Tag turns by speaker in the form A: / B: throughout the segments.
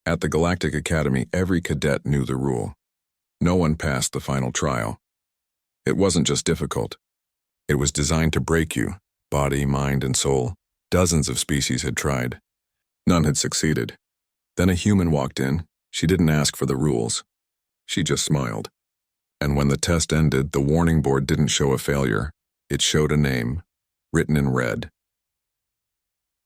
A: At the Galactic Academy, every cadet knew the rule. No one passed the final trial. It wasn't just difficult. It was designed to break you, body, mind, and soul. Dozens of species had tried. None had succeeded. Then a human walked in. She didn't ask for the rules. She just smiled. And when the test ended, the warning board didn't show a failure. It showed a name, written in red.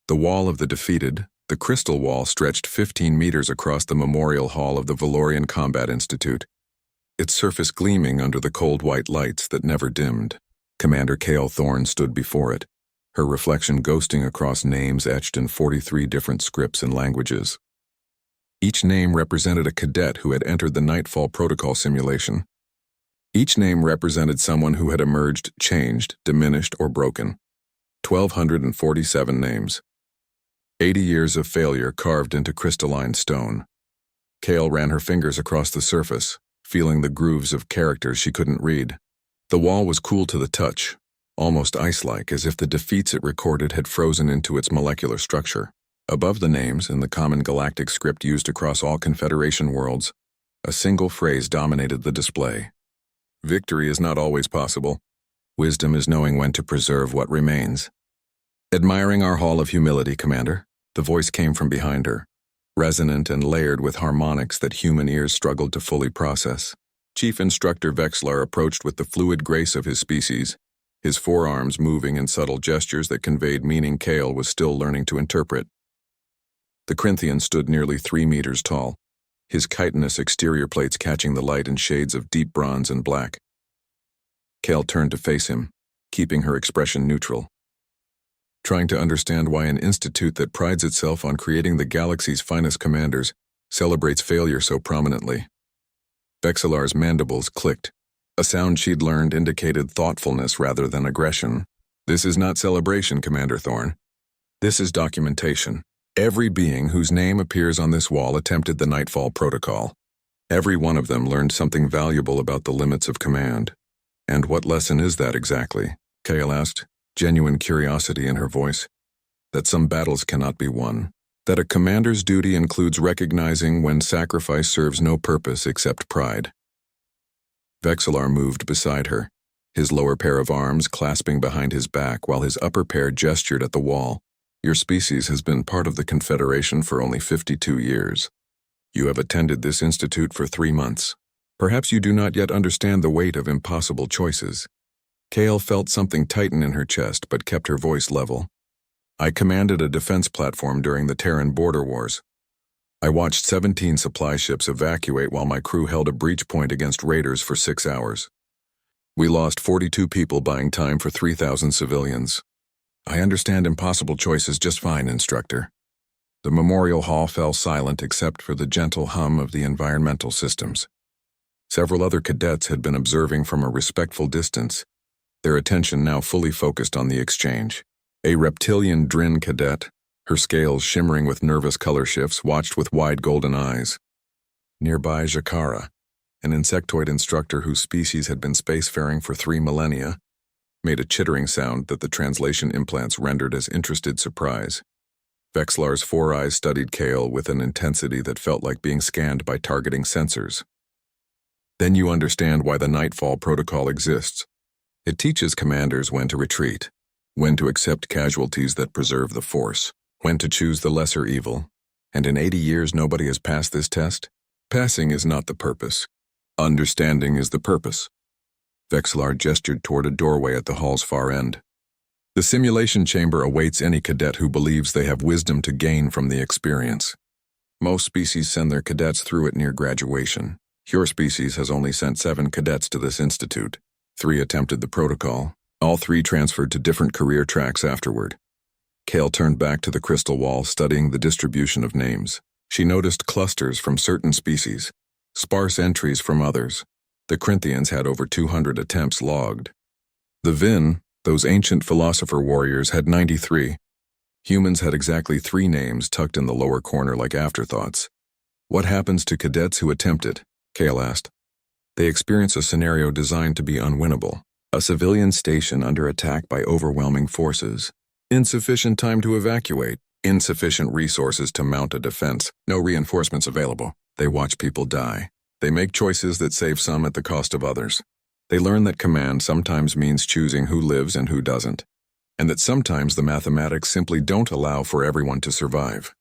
A: The wall of the defeated, the crystal wall, stretched 15 meters across the memorial hall of the Valorian Combat Institute, its surface gleaming under the cold white lights that never dimmed. Commander Kale Thorne stood before it, her reflection ghosting across names etched in 43 different scripts and languages. Each name represented a cadet who had entered the Nightfall Protocol simulation. Each name represented someone who had emerged, changed, diminished, or broken. 1,247 names. 80 years of failure carved into crystalline stone. Kale ran her fingers across the surface, feeling the grooves of characters she couldn't read. The wall was cool to the touch, almost ice-like, as if the defeats it recorded had frozen into its molecular structure. Above the names, in the common galactic script used across all Confederation worlds, a single phrase dominated the display. Victory is not always possible. Wisdom is knowing when to preserve what remains. Admiring our Hall of Humility, Commander, the voice came from behind her, resonant and layered with harmonics that human ears struggled to fully process. Chief Instructor Vexlar approached with the fluid grace of his species, his forearms moving in subtle gestures that conveyed meaning Kale was still learning to interpret. The Corinthian stood nearly 3 meters tall, his chitinous exterior plates catching the light in shades of deep bronze and black. Kale turned to face him, keeping her expression neutral, trying to understand why an institute that prides itself on creating the galaxy's finest commanders celebrates failure so prominently. Vexillar's mandibles clicked. A sound she'd learned indicated thoughtfulness rather than aggression. This is not celebration, Commander Thorne. This is documentation. Every being whose name appears on this wall attempted the Nightfall Protocol. Every one of them learned something valuable about the limits of command. And what lesson is that exactly? Kale asked, genuine curiosity in her voice. That some battles cannot be won. That a commander's duty includes recognizing when sacrifice serves no purpose except pride. Vexillar moved beside her, his lower pair of arms clasping behind his back while his upper pair gestured at the wall. Your species has been part of the Confederation for only 52 years. You have attended this institute for 3 months. Perhaps you do not yet understand the weight of impossible choices. Kale felt something tighten in her chest but kept her voice level. I commanded a defense platform during the Terran border wars. I watched 17 supply ships evacuate while my crew held a breach point against raiders for 6 hours. We lost 42 people buying time for 3,000 civilians. I understand impossible choices just fine, Instructor. The memorial hall fell silent except for the gentle hum of the environmental systems. Several other cadets had been observing from a respectful distance, their attention now fully focused on the exchange. A reptilian Drin cadet, her scales shimmering with nervous color shifts, watched with wide golden eyes. Nearby, Jakara, an insectoid instructor whose species had been spacefaring for 3 millennia, made a chittering sound that the translation implants rendered as interested surprise. Vexlar's 4 eyes studied Kale with an intensity that felt like being scanned by targeting sensors. Then you understand why the Nightfall Protocol exists. It teaches commanders when to retreat, when to accept casualties that preserve the Force, when to choose the lesser evil. And in 80 years nobody has passed this test? Passing is not the purpose. Understanding is the purpose. Vexlar gestured toward a doorway at the hall's far end. The simulation chamber awaits any cadet who believes they have wisdom to gain from the experience. Most species send their cadets through it near graduation. Your species has only sent 7 cadets to this institute. 3 attempted the protocol. All 3 transferred to different career tracks afterward. Kale turned back to the crystal wall, studying the distribution of names. She noticed clusters from certain species, sparse entries from others. The Corinthians had over 200 attempts logged. The Vin, those ancient philosopher warriors, had 93. Humans had exactly 3 names tucked in the lower corner like afterthoughts. What happens to cadets who attempt it? Kale asked. They experience a scenario designed to be unwinnable. A civilian station under attack by overwhelming forces. Insufficient time to evacuate. Insufficient resources to mount a defense, no reinforcements available. They watch people die. They make choices that save some at the cost of others. They learn that command sometimes means choosing who lives and who doesn't, and that sometimes the mathematics simply don't allow for everyone to survive.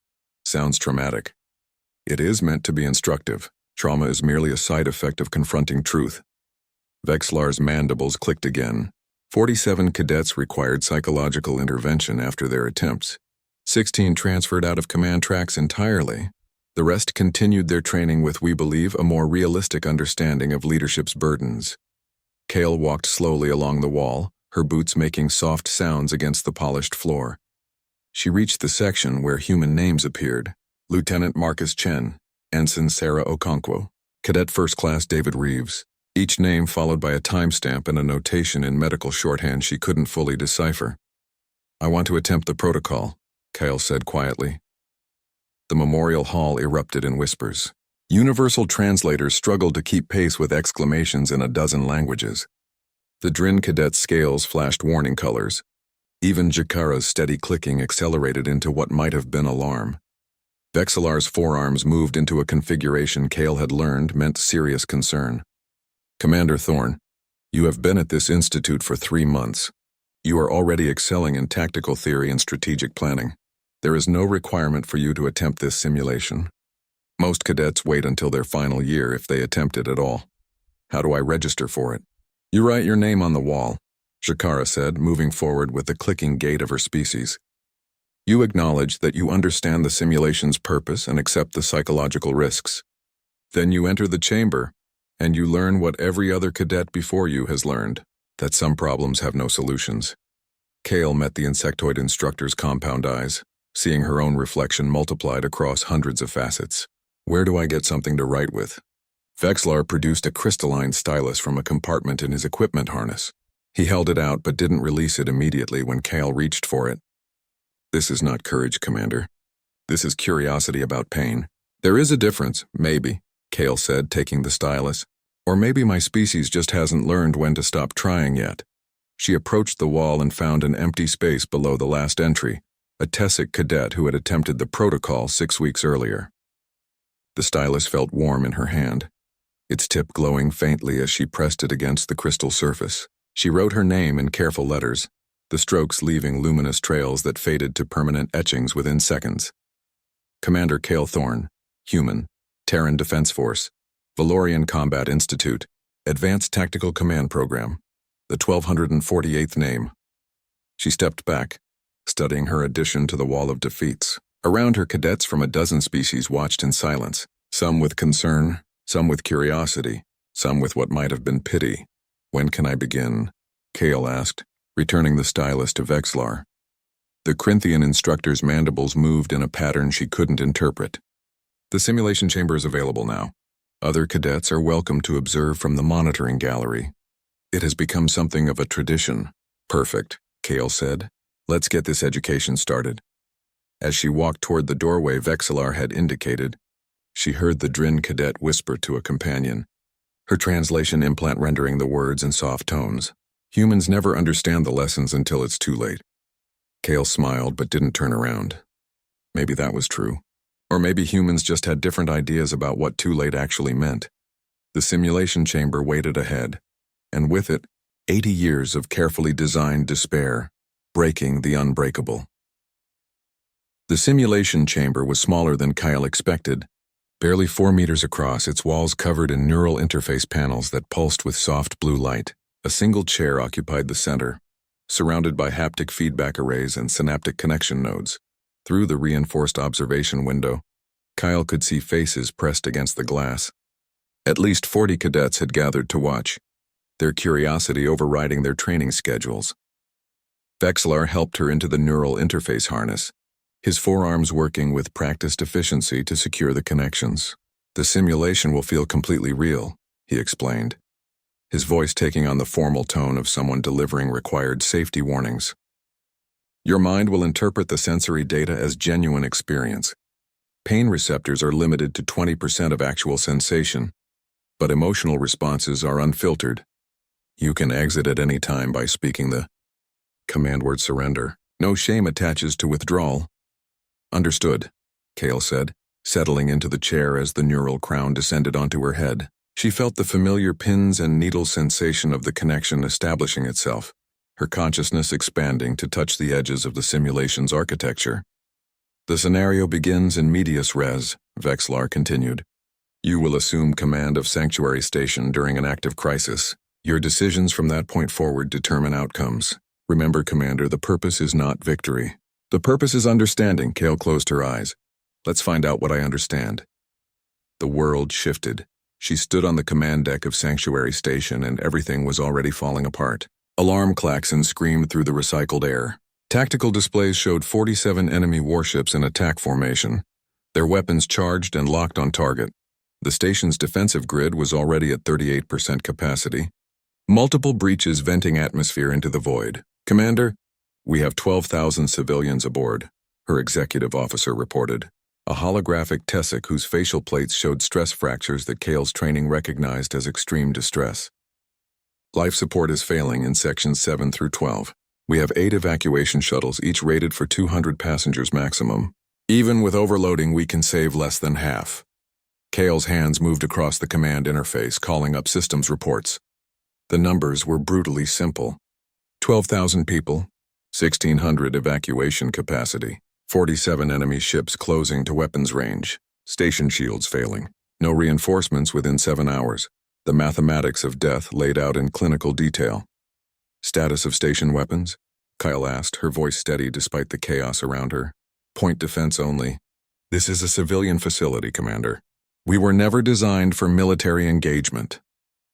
A: Sounds traumatic. It is meant to be instructive. Trauma is merely a side effect of confronting truth. Vexlar's mandibles clicked again. 47 cadets required psychological intervention after their attempts. 16 transferred out of command tracks entirely. The rest continued their training with, we believe, a more realistic understanding of leadership's burdens. Kale walked slowly along the wall, her boots making soft sounds against the polished floor. She reached the section where human names appeared. Lieutenant Marcus Chen, Ensign Sarah Okonkwo, Cadet First Class David Reeves, each name followed by a timestamp and a notation in medical shorthand she couldn't fully decipher. I want to attempt the protocol, Kale said quietly. The memorial hall erupted in whispers. Universal translators struggled to keep pace with exclamations in a dozen languages. The Drin cadet's scales flashed warning colors. Even Jakara's steady clicking accelerated into what might have been alarm. Vexlar's forearms moved into a configuration Kale had learned meant serious concern. Commander Thorne, you have been at this institute for 3 months. You are already excelling in tactical theory and strategic planning. There is no requirement for you to attempt this simulation. Most cadets wait until their final year if they attempt it at all. How do I register for it? You write your name on the wall, Jakara said, moving forward with the clicking gait of her species. You acknowledge that you understand the simulation's purpose and accept the psychological risks. Then you enter the chamber, and you learn what every other cadet before you has learned, that some problems have no solutions. Kale met the insectoid instructor's compound eyes, seeing her own reflection multiplied across hundreds of facets. Where do I get something to write with? Vexlar produced a crystalline stylus from a compartment in his equipment harness. He held it out but didn't release it immediately when Kale reached for it. This is not courage, Commander. This is curiosity about pain. There is a difference, maybe, Kale said, taking the stylus. Or maybe my species just hasn't learned when to stop trying yet. She approached the wall and found an empty space below the last entry, a Tessic cadet who had attempted the protocol 6 weeks earlier. The stylus felt warm in her hand, its tip glowing faintly as she pressed it against the crystal surface. She wrote her name in careful letters, the strokes leaving luminous trails that faded to permanent etchings within seconds. Commander Kale Thorne, Human, Terran Defense Force, Valorian Combat Institute, Advanced Tactical Command Program, the 1248th name. She stepped back, studying her addition to the wall of defeats. Around her, cadets from a dozen species watched in silence, some with concern, some with curiosity, some with what might have been pity. When can I begin? Kale asked, returning the stylus to Vexlar. The Corinthian instructor's mandibles moved in a pattern she couldn't interpret. The simulation chamber is available now. Other cadets are welcome to observe from the monitoring gallery. It has become something of a tradition. Perfect, Kale said. Let's get this education started. As she walked toward the doorway Vexlar had indicated, she heard the Drin cadet whisper to a companion, her translation implant rendering the words in soft tones. Humans never understand the lessons until it's too late. Kale smiled but didn't turn around. Maybe that was true. Or maybe humans just had different ideas about what too late actually meant. The simulation chamber waited ahead, and with it, 80 years of carefully designed despair, breaking the unbreakable. The simulation chamber was smaller than Kyle expected, barely 4 meters across, its walls covered in neural interface panels that pulsed with soft blue light. A single chair occupied the center, surrounded by haptic feedback arrays and synaptic connection nodes. Through the reinforced observation window, Kyle could see faces pressed against the glass. At least 40 cadets had gathered to watch, their curiosity overriding their training schedules. Vexlar helped her into the neural interface harness, his forearms working with practiced efficiency to secure the connections. The simulation will feel completely real, he explained, his voice taking on the formal tone of someone delivering required safety warnings. Your mind will interpret the sensory data as genuine experience. Pain receptors are limited to 20% of actual sensation, but emotional responses are unfiltered. You can exit at any time by speaking the command word surrender. No shame attaches to withdrawal. Understood, Kale said, settling into the chair as the neural crown descended onto her head. She felt the familiar pins and needles sensation of the connection establishing itself, her consciousness expanding to touch the edges of the simulation's architecture. The scenario begins in medias res, Vexlar continued. You will assume command of Sanctuary Station during an active crisis. Your decisions from that point forward determine outcomes. Remember, Commander, the purpose is not victory. The purpose is understanding. Kale closed her eyes. Let's find out what I understand. The world shifted. She stood on the command deck of Sanctuary Station and everything was already falling apart. Alarm klaxons screamed through the recycled air. Tactical displays showed 47 enemy warships in attack formation, their weapons charged and locked on target. The station's defensive grid was already at 38% capacity. Multiple breaches venting atmosphere into the void. Commander, we have 12,000 civilians aboard, her executive officer reported. A holographic Tessic whose facial plates showed stress fractures that Kale's training recognized as extreme distress. Life support is failing in sections 7 through 12. We have 8 evacuation shuttles, each rated for 200 passengers maximum. Even with overloading, we can save less than half. Kale's hands moved across the command interface, calling up systems reports. The numbers were brutally simple. 12,000 people, 1,600 evacuation capacity, 47 enemy ships closing to weapons range, station shields failing, no reinforcements within 7 hours, the mathematics of death laid out in clinical detail. Status of station weapons? Kyle asked, her voice steady despite the chaos around her. Point defense only. This is a civilian facility, Commander. We were never designed for military engagement.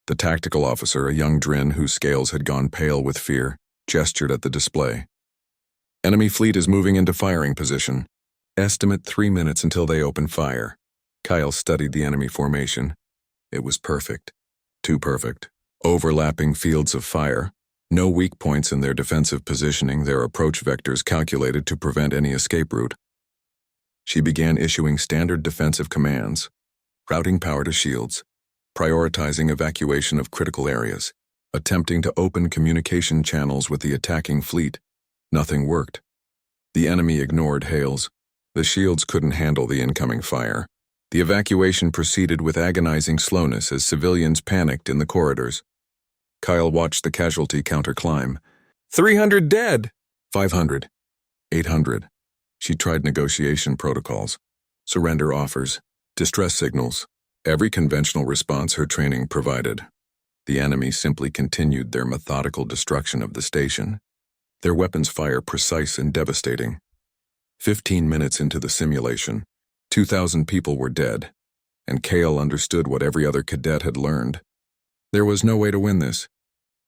A: The tactical officer, a young Drin whose scales had gone pale with fear, gestured at the display. Enemy fleet is moving into firing position. Estimate 3 minutes until they open fire. Kyle studied the enemy formation. It was perfect. Too perfect. Overlapping fields of fire. No weak points in their defensive positioning, their approach vectors calculated to prevent any escape route. She began issuing standard defensive commands, routing power to shields, prioritizing evacuation of critical areas, attempting to open communication channels with the attacking fleet. Nothing worked. The enemy ignored hails. The shields couldn't handle the incoming fire. The evacuation proceeded with agonizing slowness as civilians panicked in the corridors. Kyle watched the casualty counter climb. 300 dead! 500. 800. She tried negotiation protocols, surrender offers, distress signals, every conventional response her training provided. The enemy simply continued their methodical destruction of the station, their weapons fire precise and devastating. 15 minutes into the simulation, 2,000 people were dead, and Kale understood what every other cadet had learned. There was no way to win this.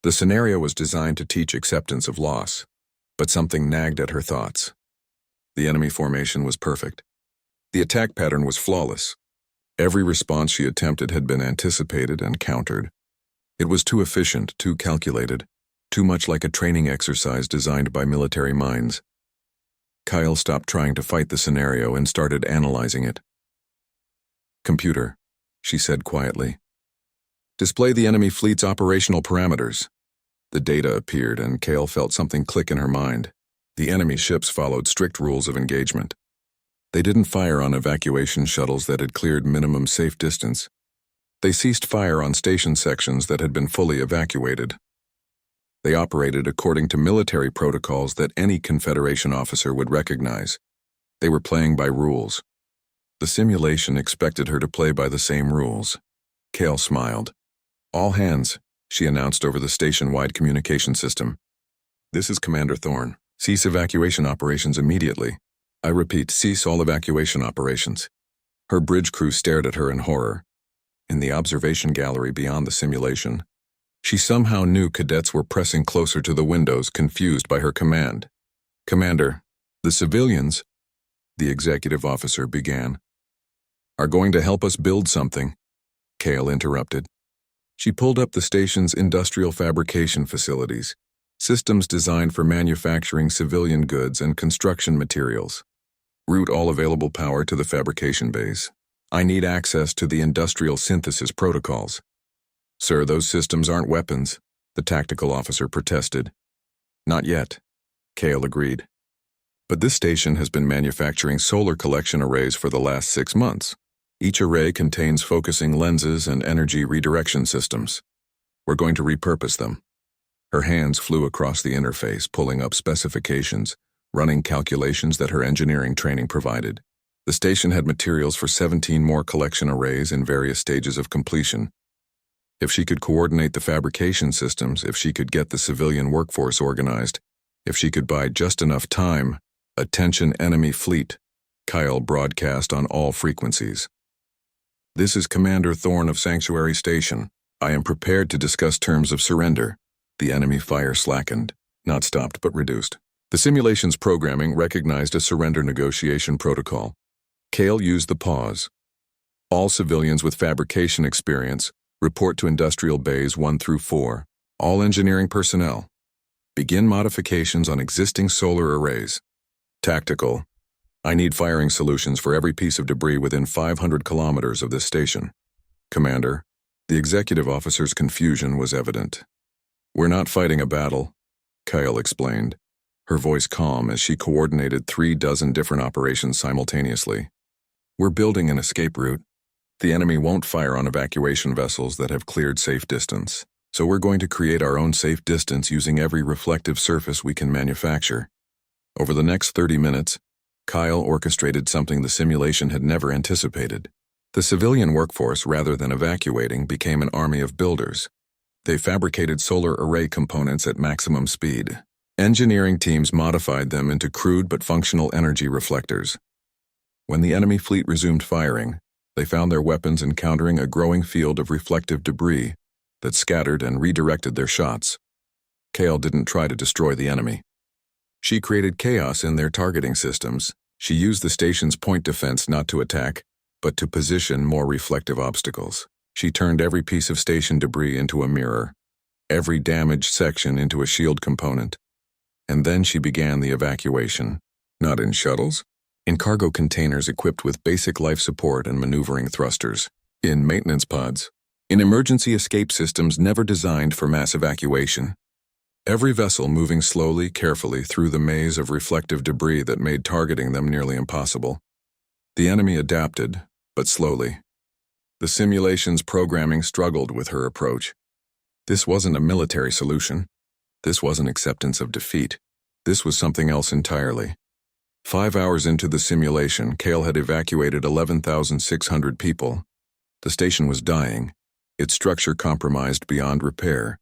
A: The scenario was designed to teach acceptance of loss, but something nagged at her thoughts. The enemy formation was perfect. The attack pattern was flawless. Every response she attempted had been anticipated and countered. It was too efficient, too calculated, too much like a training exercise designed by military minds. Kyle stopped trying to fight the scenario and started analyzing it. Computer, she said quietly. Display the enemy fleet's operational parameters. The data appeared and Kale felt something click in her mind. The enemy ships followed strict rules of engagement. They didn't fire on evacuation shuttles that had cleared minimum safe distance. They ceased fire on station sections that had been fully evacuated. They operated according to military protocols that any Confederation officer would recognize. They were playing by rules. The simulation expected her to play by the same rules. Kale smiled. All hands, she announced over the station-wide communication system. This is Commander Thorne. Cease evacuation operations immediately. I repeat, cease all evacuation operations. Her bridge crew stared at her in horror. In the observation gallery beyond the simulation, she somehow knew cadets were pressing closer to the windows, confused by her command. Commander, the civilians, the executive officer began, are going to help us build something, Kale interrupted. She pulled up the station's industrial fabrication facilities, systems designed for manufacturing civilian goods and construction materials. Route all available power to the fabrication bays. I need access to the industrial synthesis protocols. Sir, those systems aren't weapons, the tactical officer protested. Not yet, Kale agreed. But this station has been manufacturing solar collection arrays for the last 6 months. Each array contains focusing lenses and energy redirection systems. We're going to repurpose them. Her hands flew across the interface, pulling up specifications, running calculations that her engineering training provided. The station had materials for 17 more collection arrays in various stages of completion. If she could coordinate the fabrication systems, if she could get the civilian workforce organized, if she could buy just enough time, attention enemy fleet, Kyle broadcast on all frequencies. This is Commander Thorne of Sanctuary Station. I am prepared to discuss terms of surrender. The enemy fire slackened, not stopped but reduced. The simulation's programming recognized a surrender negotiation protocol. Kale used the pause. All civilians with fabrication experience report to Industrial Bays 1 through 4. All engineering personnel. Begin modifications on existing solar arrays. Tactical. I need firing solutions for every piece of debris within 500 kilometers of this station. Commander, the executive officer's confusion was evident. We're not fighting a battle, Kyle explained, her voice calm as she coordinated 36 different operations simultaneously. We're building an escape route. The enemy won't fire on evacuation vessels that have cleared safe distance, so we're going to create our own safe distance using every reflective surface we can manufacture. Over the next 30 minutes, Kyle orchestrated something the simulation had never anticipated. The civilian workforce, rather than evacuating, became an army of builders. They fabricated solar array components at maximum speed. Engineering teams modified them into crude but functional energy reflectors. When the enemy fleet resumed firing, they found their weapons encountering a growing field of reflective debris that scattered and redirected their shots. Kale didn't try to destroy the enemy. She created chaos in their targeting systems. She used the station's point defense not to attack, but to position more reflective obstacles. She turned every piece of station debris into a mirror, every damaged section into a shield component. And then she began the evacuation. Not in shuttles, in cargo containers equipped with basic life support and maneuvering thrusters, in maintenance pods, in emergency escape systems never designed for mass evacuation. Every vessel moving slowly, carefully through the maze of reflective debris that made targeting them nearly impossible. The enemy adapted, but slowly. The simulation's programming struggled with her approach. This wasn't a military solution. This wasn't acceptance of defeat. This was something else entirely. 5 hours into the simulation, Kale had evacuated 11,600 people. The station was dying, its structure compromised beyond repair,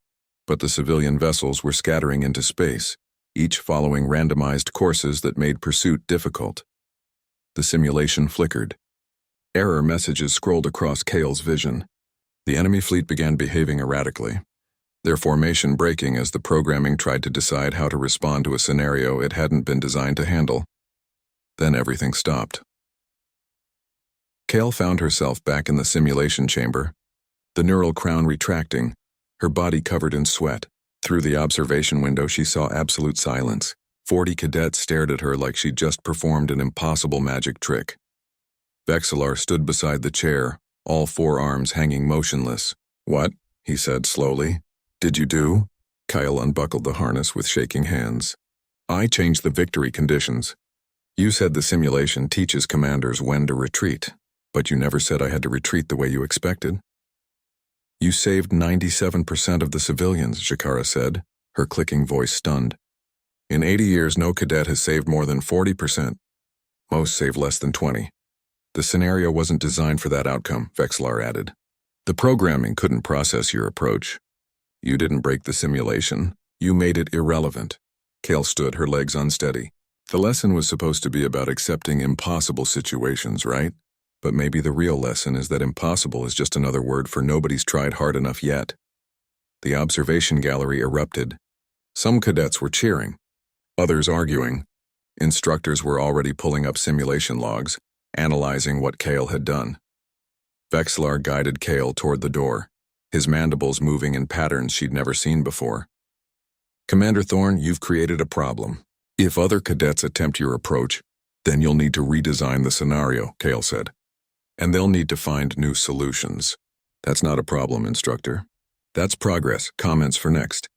A: but the civilian vessels were scattering into space, each following randomized courses that made pursuit difficult. The simulation flickered. Error messages scrolled across Kale's vision. The enemy fleet began behaving erratically, their formation breaking as the programming tried to decide how to respond to a scenario it hadn't been designed to handle. Then everything stopped. Kale found herself back in the simulation chamber, the neural crown retracting, her body covered in sweat. Through the observation window she saw absolute silence. 40 cadets stared at her like she'd just performed an impossible magic trick. Vexillar stood beside the chair, all 4 arms hanging motionless. "What?" he said slowly. "Did you do?" Kyle unbuckled the harness with shaking hands. "I changed the victory conditions. You said the simulation teaches commanders when to retreat, but you never said I had to retreat the way you expected." "You saved 97% of the civilians," Shakara said, her clicking voice stunned. "In 80 years, no cadet has saved more than 40%. Most save less than 20. The scenario wasn't designed for that outcome," Vexillar added. "The programming couldn't process your approach. You didn't break the simulation. You made it irrelevant." Kale stood, her legs unsteady. The lesson was supposed to be about accepting impossible situations, right? But maybe the real lesson is that impossible is just another word for nobody's tried hard enough yet. The observation gallery erupted. Some cadets were cheering, others arguing. Instructors were already pulling up simulation logs, analyzing what Kale had done. Vexillar guided Kale toward the door, his mandibles moving in patterns she'd never seen before. "Commander Thorne, you've created a problem. If other cadets attempt your approach, then you'll need to redesign the scenario," Kale said. "And they'll need to find new solutions." "That's not a problem, Instructor. That's progress. Comments for next."